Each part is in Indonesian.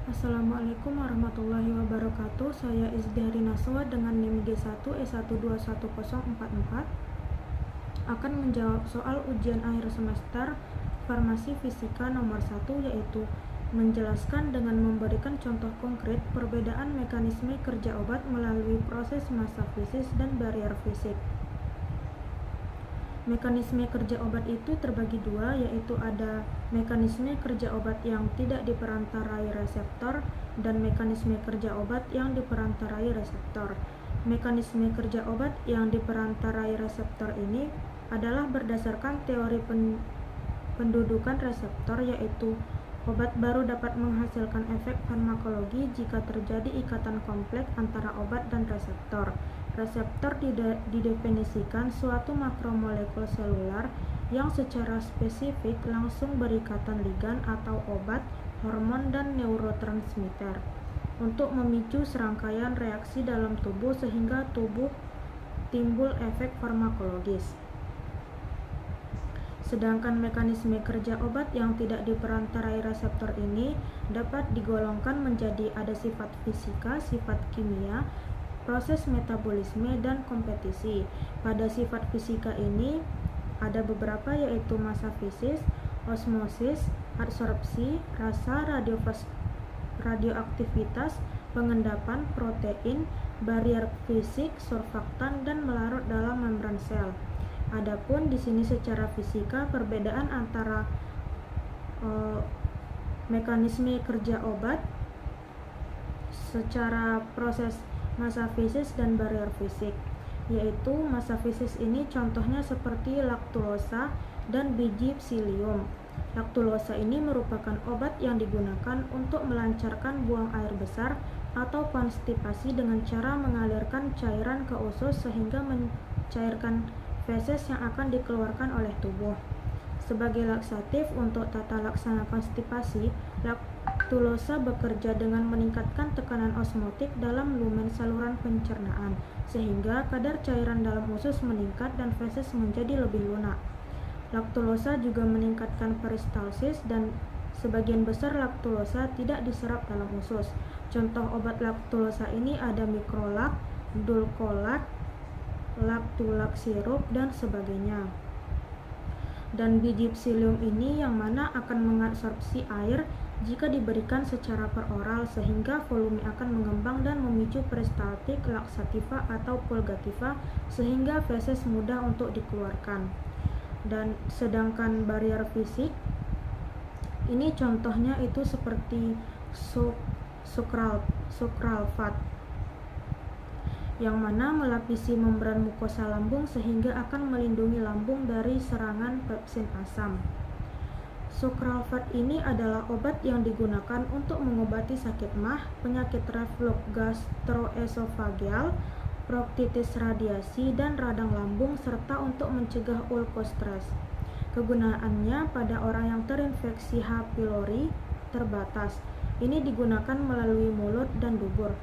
Assalamualaikum warahmatullahi wabarakatuh. Saya Izdihari Naswa dengan NIM G1 E1211044 akan menjawab soal ujian akhir semester Farmasi Fisika nomor 1, yaitu menjelaskan dengan memberikan contoh konkret perbedaan mekanisme kerja obat melalui proses massa fisis dan barrier fisik. Mekanisme kerja obat itu terbagi dua, yaitu ada mekanisme kerja obat yang tidak diperantarai reseptor dan mekanisme kerja obat yang diperantarai reseptor. Mekanisme kerja obat yang diperantarai reseptor ini adalah berdasarkan teori pendudukan reseptor, yaitu obat baru dapat menghasilkan efek farmakologi jika terjadi ikatan kompleks antara obat dan reseptor. Reseptor didefinisikan suatu makromolekul selular yang secara spesifik langsung berikatan ligan atau obat, hormon, dan neurotransmitter untuk memicu serangkaian reaksi dalam tubuh sehingga tubuh timbul efek farmakologis. Sedangkan mekanisme kerja obat yang tidak diperantarai reseptor ini dapat digolongkan menjadi ada sifat fisika, sifat kimia, proses metabolisme, dan kompetisi. Pada sifat fisika ini ada beberapa, yaitu massa fisis, osmosis, adsorpsi, rasa, radioaktivitas, pengendapan, protein, barrier fisik, surfaktan, dan melarut dalam membran sel. Adapun di sini secara fisika perbedaan antara mekanisme kerja obat secara proses massa fisis dan barrier fisik, yaitu massa fisis ini contohnya seperti laktulosa dan biji psyllium. Laktulosa ini merupakan obat yang digunakan untuk melancarkan buang air besar atau konstipasi dengan cara mengalirkan cairan ke usus sehingga mencairkan feses yang akan dikeluarkan oleh tubuh. Sebagai laksatif untuk tata laksana konstipasi, laktulosa bekerja dengan meningkatkan tekanan osmotik dalam lumen saluran pencernaan, sehingga kadar cairan dalam usus meningkat dan feses menjadi lebih lunak. Laktulosa juga meningkatkan peristalsis dan sebagian besar laktulosa tidak diserap dalam usus. Contoh obat laktulosa ini ada mikrolak, dulkolak, laktulak sirup, dan sebagainya. Dan biji psyllium ini yang mana akan mengabsorpsi air jika diberikan secara peroral sehingga volume akan mengembang dan memicu peristaltik, laksativa atau purgativa sehingga feses mudah untuk dikeluarkan. Dan sedangkan barrier fisik ini contohnya itu seperti sukralfat yang mana melapisi membran mukosa lambung sehingga akan melindungi lambung dari serangan pepsin asam. Sukralfat ini adalah obat yang digunakan untuk mengobati sakit MAH, penyakit reflux gastroesofageal, proktitis radiasi, dan radang lambung, serta untuk mencegah ulkustres. Kegunaannya pada orang yang terinfeksi H. pylori terbatas. Ini digunakan melalui mulut dan dubur.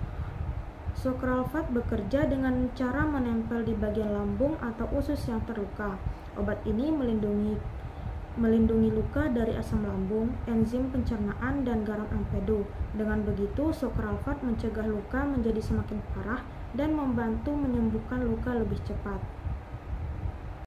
Sukralfat bekerja dengan cara menempel di bagian lambung atau usus yang terluka. Obat ini melindungi luka dari asam lambung, enzim pencernaan, dan garam empedu. Dengan begitu, sukralfat mencegah luka menjadi semakin parah dan membantu menyembuhkan luka lebih cepat.